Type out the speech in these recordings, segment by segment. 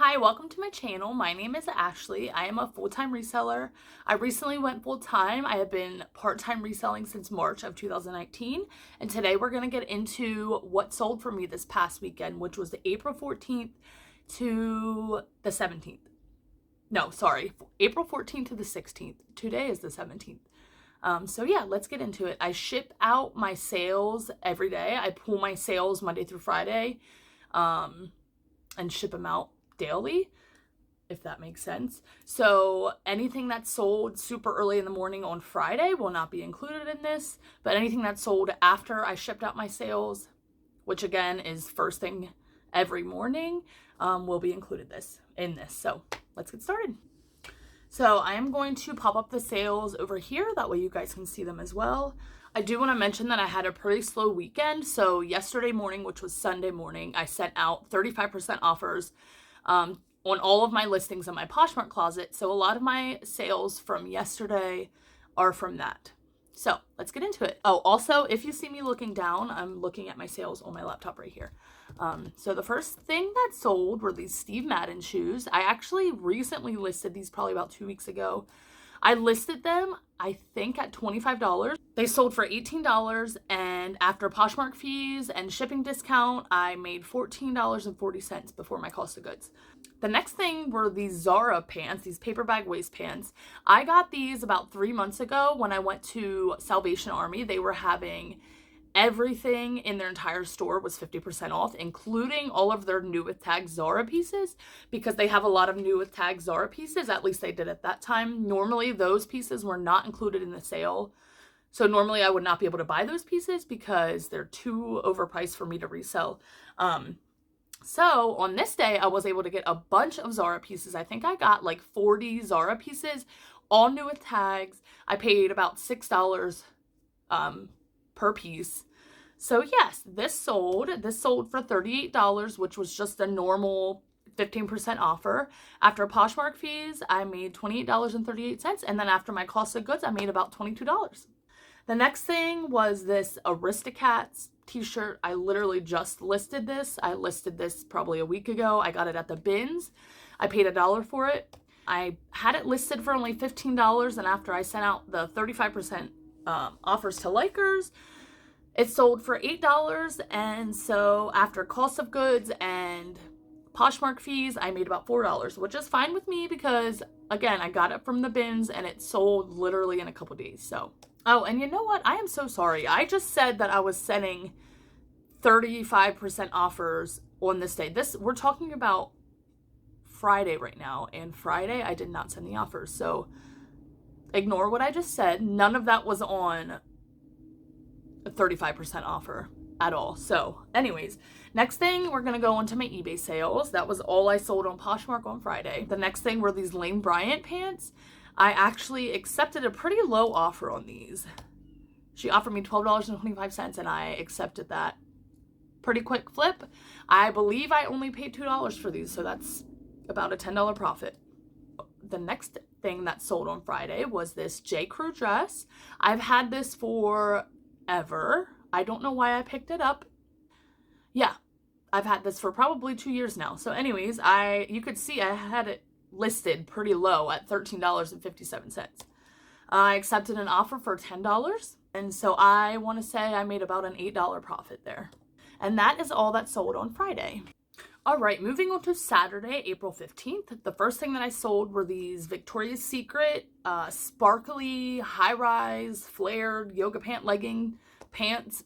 Hi, welcome to my channel. My name is Ashley. I am a full-time reseller. I recently went full-time. I have been part-time reselling since March of 2019. And today we're going to get into what sold for me this past weekend, which was the April 14th to the 17th. No, sorry, April 14th to the 16th. Today is the 17th. So yeah, let's get into it. I ship out my sales every day. I pull my sales Monday through Friday and ship them out daily, if that makes sense. So anything that's sold super early in the morning on Friday will not be included in this, but anything that's sold after I shipped out my sales, which again is first thing every morning, will be included in this. So let's get started. So I am going to pop up the sales over here. That way you guys can see them as well. I do want to mention that I had a pretty slow weekend. So yesterday morning, which was Sunday morning, I sent out 35% offers on all of my listings in my Poshmark closet. So a lot of my sales from yesterday are from that. So let's get into it. Oh, also, if you see me looking down, I'm looking at my sales on my laptop right here. So the first thing that sold were these Steve Madden shoes. I actually recently listed these probably about 2 weeks ago. I listed them, I think, at $25. They sold for $18, and after Poshmark fees and shipping discount, I made $14.40 before my cost of goods. The next thing were these Zara pants, these paper bag waist pants. I got these about 3 months ago when I went to Salvation Army. They were having everything in their entire store was 50% off, including all of their new with tag Zara pieces, because they have a lot of new with tag Zara pieces. At least they did at that time. Normally those pieces were not included in the sale. So normally I would not be able to buy those pieces because they're too overpriced for me to resell. So on this day, I was able to get a bunch of Zara pieces. I think I got like 40 Zara pieces, all new with tags. I paid about $6 per piece. So yes, this sold for $38, which was just a normal 15% offer. After Poshmark fees, I made $28.38, and then after my cost of goods, I made about $22. The next thing was this Aristocats t-shirt. I literally just listed this. I listed this probably a week ago. I got it at the bins. I paid $1 for it. I had it listed for only $15, and after I sent out the 35% offers to likers, it sold for $8. And so after cost of goods and Poshmark fees, I made about $4, which is fine with me because, again, I got it from the bins and it sold literally in a couple days. So, oh, and you know what? I am so sorry. I just said that I was sending 35% offers on this day. We're talking about Friday right now, and Friday I did not send the offers. So ignore what I just said. None of that was on a 35% offer at all. So anyways, next thing, we're going to go into my eBay sales. That was all I sold on Poshmark on Friday. The next thing were these Lane Bryant pants. I actually accepted a pretty low offer on these. She offered me $12.25 and I accepted that. Pretty quick flip. I believe I only paid $2 for these, so that's about a $10 profit. The next thing that sold on Friday was this J. Crew dress. I've had this forever. I don't know why I picked it up. Yeah, I've had this for probably 2 years now. So anyways, you could see I had it listed pretty low at $13.57. I accepted an offer for $10. And so I want to say I made about an $8 profit there. And that is all that sold on Friday. All right, moving on to Saturday, April 15th. The first thing that I sold were these Victoria's Secret sparkly, high-rise, flared yoga pant legging pants.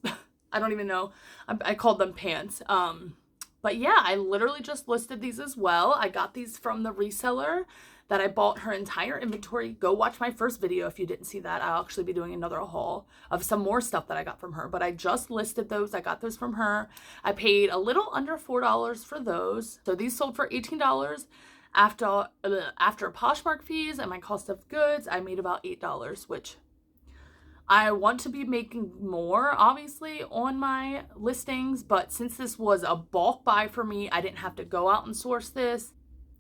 I don't even know. I called them pants. But yeah, I literally just listed these as well. I got these from the reseller that I bought her entire inventory. Go watch my first video if you didn't see that. I'll actually be doing another haul of some more stuff that I got from her, but I just listed those. I got those from her. I paid a little under $4 for those. So these sold for $18. After Poshmark fees and my cost of goods, I made about $8, which I want to be making more, obviously, on my listings, but since this was a bulk buy for me, I didn't have to go out and source this,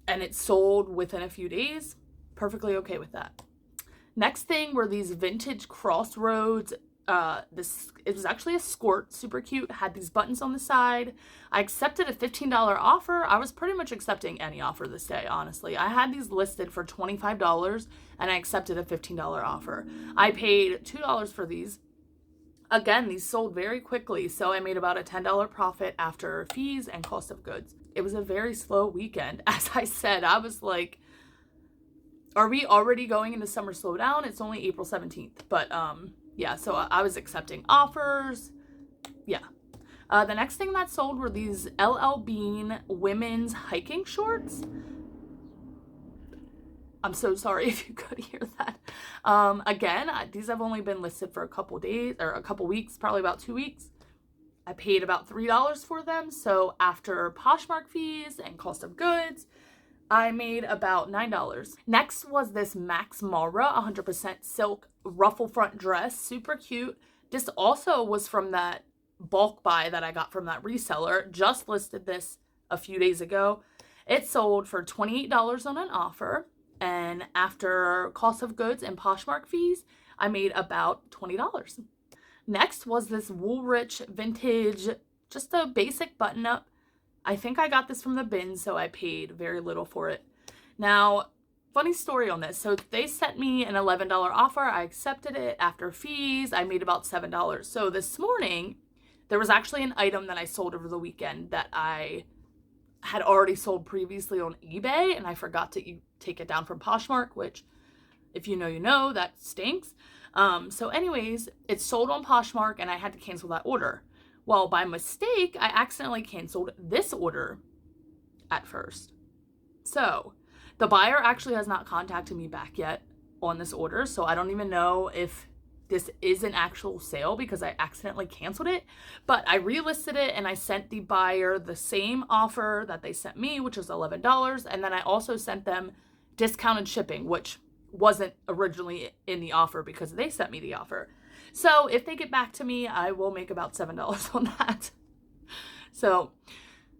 and it sold within a few days. Perfectly okay with that. Next thing were these vintage Crossroads It was actually a skirt, super cute, had these buttons on the side. I accepted a $15 offer. I was pretty much accepting any offer this day, honestly. I had these listed for $25 and I accepted a $15 offer. I paid $2 for these. Again, these sold very quickly, so I made about a $10 profit after fees and cost of goods. It was a very slow weekend. As I said, I was like, are we already going into summer slowdown? It's only April 17th, but yeah, so I was accepting offers. Yeah. The next thing that sold were these LL Bean women's hiking shorts. I'm so sorry if you could hear that. Again, these have only been listed for a couple days or a couple weeks, probably about 2 weeks. I paid about $3 for them. So after Poshmark fees and cost of goods, I made about $9. Next was this Max Mara 100% silk ruffle front dress, super cute. This also was from that bulk buy that I got from that reseller. Just listed this a few days ago. It sold for $28 on an offer, and after cost of goods and Poshmark fees, I made about $20. Next was this Woolrich vintage, just a basic button up. I think I got this from the bin, so I paid very little for it. Now, funny story on this. So they sent me an $11 offer. I accepted it. After fees, I made about $7. So this morning, there was actually an item that I sold over the weekend that I had already sold previously on eBay, and I forgot to take it down from Poshmark, which, if you know, you know, that stinks. So anyways, it sold on Poshmark, and I had to cancel that order. Well, by mistake, I accidentally canceled this order at first. So the buyer actually has not contacted me back yet on this order. So I don't even know if this is an actual sale because I accidentally canceled it. But I relisted it and I sent the buyer the same offer that they sent me, which was $11. And then I also sent them discounted shipping, which wasn't originally in the offer because they sent me the offer. So if they get back to me, I will make about $7 on that. So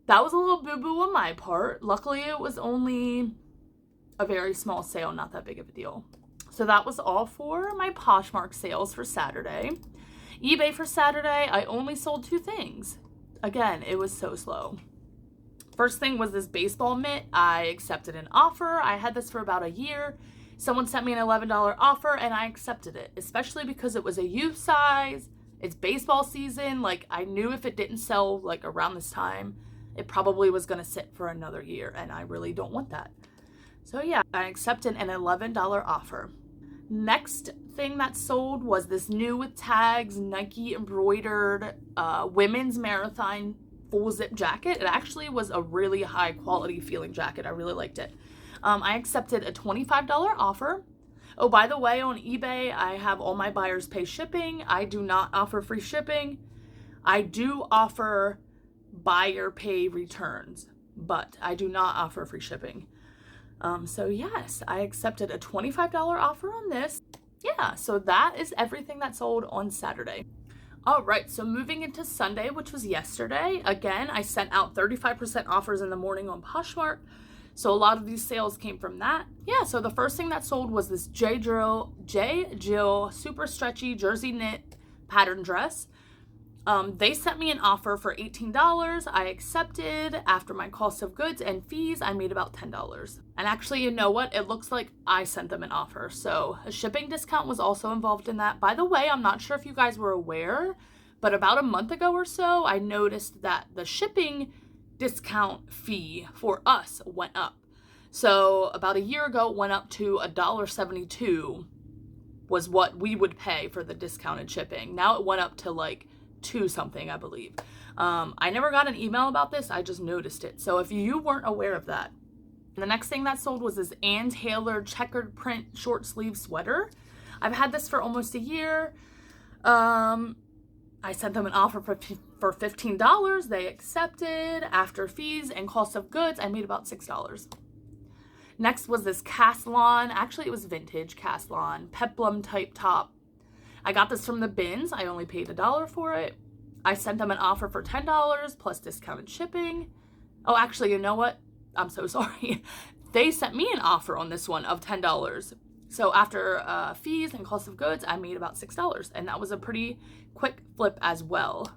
that was a little boo-boo on my part. Luckily, it was only a very small sale, not that big of a deal. So that was all for my Poshmark sales for Saturday. eBay for Saturday, I only sold 2 things. Again, it was so slow. First thing was this baseball mitt. I accepted an offer. I had this for about a year. Someone sent me an $11 offer and I accepted it, especially because it was a youth size. It's baseball season. Like, I knew if it didn't sell like around this time, it probably was going to sit for another year, and I really don't want that. So yeah, I accepted an $11 offer. Next thing that sold was this new with tags Nike embroidered women's marathon full zip jacket. It actually was a really high quality feeling jacket. I really liked it. I accepted a $25 offer. Oh, by the way, on eBay, I have all my buyers pay shipping. I do not offer free shipping. I do offer buyer pay returns, but I do not offer free shipping. So yes, I accepted a $25 offer on this. Yeah, so that is everything that sold on Saturday. All right, so moving into Sunday, which was yesterday. Again, I sent out 35% offers in the morning on Poshmark. So a lot of these sales came from that. Yeah, so the first thing that sold was this J. Jill super stretchy jersey knit pattern dress. They sent me an offer for $18. I accepted. After my cost of goods and fees, I made about $10. And actually, you know what? It looks like I sent them an offer. So a shipping discount was also involved in that. By the way, I'm not sure if you guys were aware, but about a month ago or so, I noticed that the shipping discount fee for us went up. So about a year ago, it went up to $1.72 was what we would pay for the discounted shipping. Now it went up to like $2 something, I believe. I never got an email about this. I just noticed it. So if you weren't aware of that. The next thing that sold was this Ann Taylor checkered print short sleeve sweater. I've had this for almost a year. I sent them an offer for $15. They accepted. After fees and cost of goods, I made about $6. Next was this Caslon. Actually, it was vintage Caslon peplum type top. I got this from the bins. I only paid $1 for it. I sent them an offer for $10 plus discounted shipping. Oh, actually, you know what? I'm so sorry. They sent me an offer on this one of $10. So after fees and cost of goods, I made about $6, and that was a pretty quick flip as well.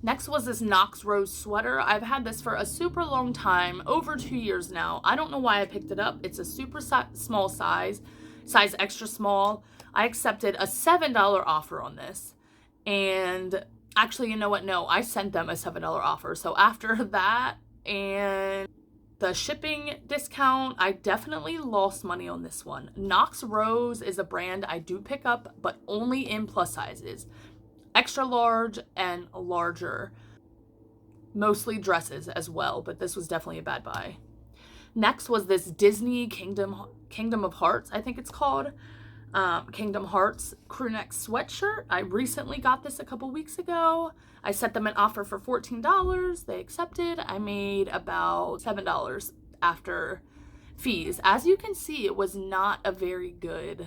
Next was this Knox Rose sweater. I've had this for a super long time, over 2 years now. I don't know why I picked it up. It's a super small size extra small. I accepted a $7 offer on this. And actually, you know what? No, I sent them a $7 offer. So after that and the shipping discount, I definitely lost money on this one. Knox Rose is a brand I do pick up, but only in plus sizes. Extra large and larger, mostly dresses as well, but this was definitely a bad buy. Next was this Disney Kingdom of Hearts, I think it's called, Kingdom Hearts crew neck sweatshirt. I recently got this a couple weeks ago. I sent them an offer for $14. They accepted. I made about $7 after fees. As you can see, it wasn't a very good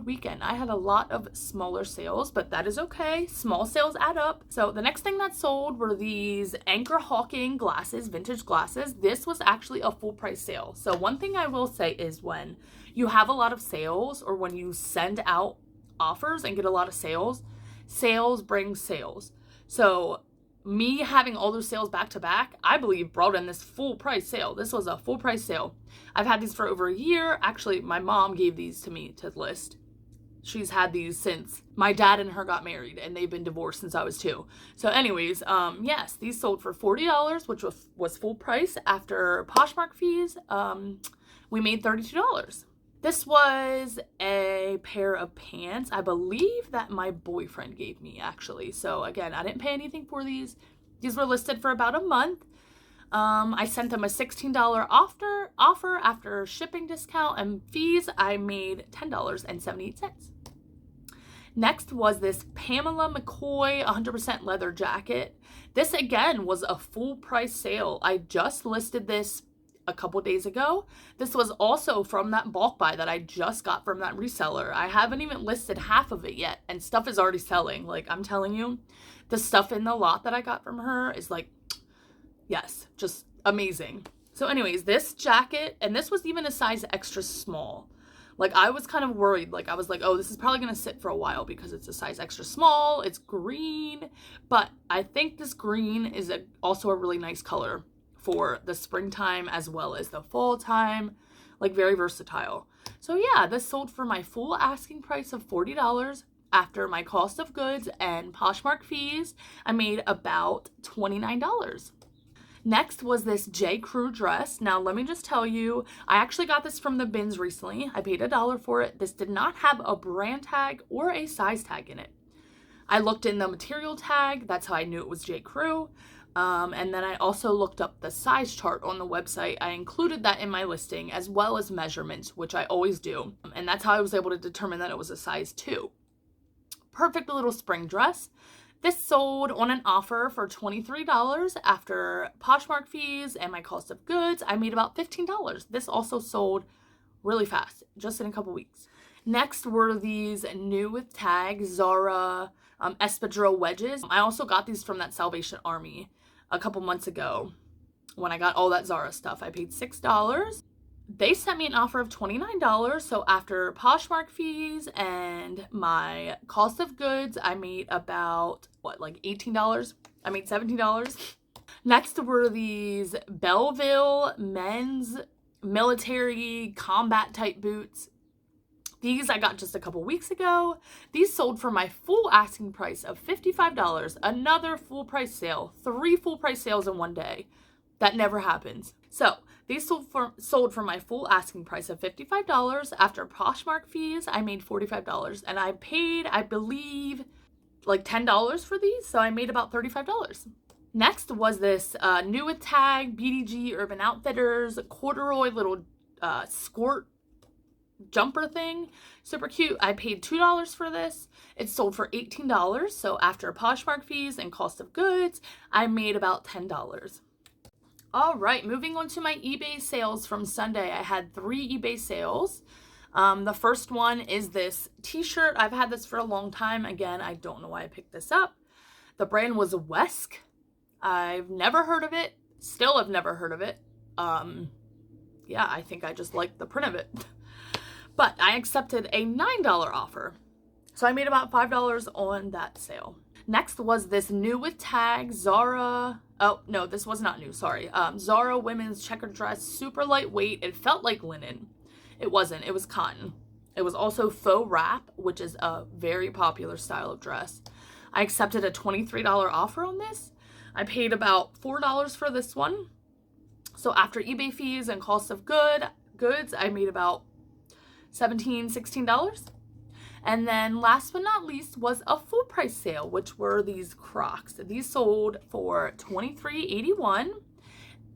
weekend. I had a lot of smaller sales, but that is okay. Small sales add up. So the next thing that sold were these Anchor Hawking glasses, vintage glasses. This was actually a full price sale. So one thing I will say is when you have a lot of sales, or when you send out offers and get a lot of sales bring sales. So me having all those sales back to back, I believe brought in this full price sale. This was a full price sale. I've had these for over a year. Actually, my mom gave these to me to list. She's had these since my dad and her got married, and they've been divorced since I was 2. So anyways, yes, these sold for $40, which was full price. After Poshmark fees, we made $32. This was a pair of pants, I believe, that my boyfriend gave me, actually. So again, I didn't pay anything for these. These were listed for about a month. I sent them a $16 offer after shipping discount and fees. I made $10.78. Next was this Pamela McCoy 100% leather jacket. This again was a full price sale. I just listed this a couple days ago. This was also from that bulk buy that I just got from that reseller. I haven't even listed half of it yet, and stuff is already selling. Like, I'm telling you, the stuff in the lot that I got from her is like, yes, just amazing. So anyways, this jacket, and this was even a size extra small. Like, I was kind of worried. Like, I was like, oh, this is probably going to sit for a while because it's a size extra small. It's green, but I think this green is also a really nice color for the springtime as well as the fall time. Like, very versatile. So yeah, this sold for my full asking price of $40. After my cost of goods and Poshmark fees, I made about $29. Next was this J. Crew dress. Now, let me just tell you, I actually got this from the bins recently. I paid $1 for it. This did not have a brand tag or a size tag in it. I looked in the material tag. That's how I knew it was J. Crew. And then I also looked up the size chart on the website. I included that in my listing, as well as measurements, which I always do. And that's how I was able to determine that it was a size 2. Perfect little spring dress. This sold on an offer for $23 after Poshmark fees and my cost of goods. I made about $15. This also sold really fast, just in a couple weeks. Next were these new with tag Zara espadrille wedges. I also got these from that Salvation Army a couple months ago when I got all that Zara stuff. I paid $6. They sent me an offer of $29. So after Poshmark fees and my cost of goods, I made about, like $18? I made $17. Next were these Belleville men's military combat type boots. These I got just a couple weeks ago. These sold for my full asking price of $55. Another full price sale. 3 full price sales in one day. That never happens. So these sold for my full asking price of $55. After Poshmark fees, I made $45. And I paid, I believe, like $10 for these. So I made about $35. Next was this new with tag BDG Urban Outfitters corduroy little skirt jumper thing. Super cute. I paid $2 for this. It sold for $18. So after Poshmark fees and cost of goods, I made about $10. All right, moving on to my eBay sales from Sunday. I had 3 eBay sales. The first one is this t-shirt. I've had this for a long time. Again, I don't know why I picked this up. The brand was Wesk. I've never heard of it. Still have never heard of it. Yeah, I think I just like the print of it. but I accepted a $9 offer. So I made about $5 on that sale. Next was this new with tag Zara. Oh, no, this was not new, sorry. Zara women's checkered dress, super lightweight. It felt like linen. It wasn't, it was cotton. It was also faux wrap, which is a very popular style of dress. I accepted a $23 offer on this. I paid about $4 for this one. So after eBay fees and cost of goods, I made about $17, $16. And then last but not least was a full price sale, which were these Crocs. These sold for $23.81.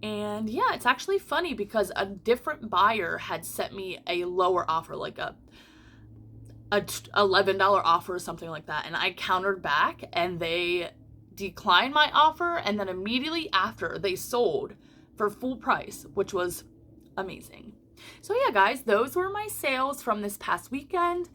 And yeah, it's actually funny because a different buyer had sent me a lower offer, like a $11 offer or something like that. And I countered back and they declined my offer. And then immediately after they sold for full price, which was amazing. So yeah, guys, those were my sales from this past weekend.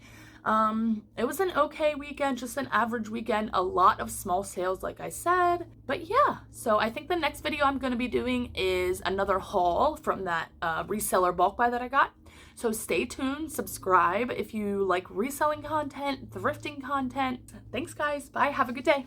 It was an okay weekend, just an average weekend, a lot of small sales, like I said. But yeah, so I think the next video I'm going to be doing is another haul from that reseller bulk buy that I got. So stay tuned, subscribe if you like reselling content, thrifting content. Thanks, guys. Bye. Have a good day.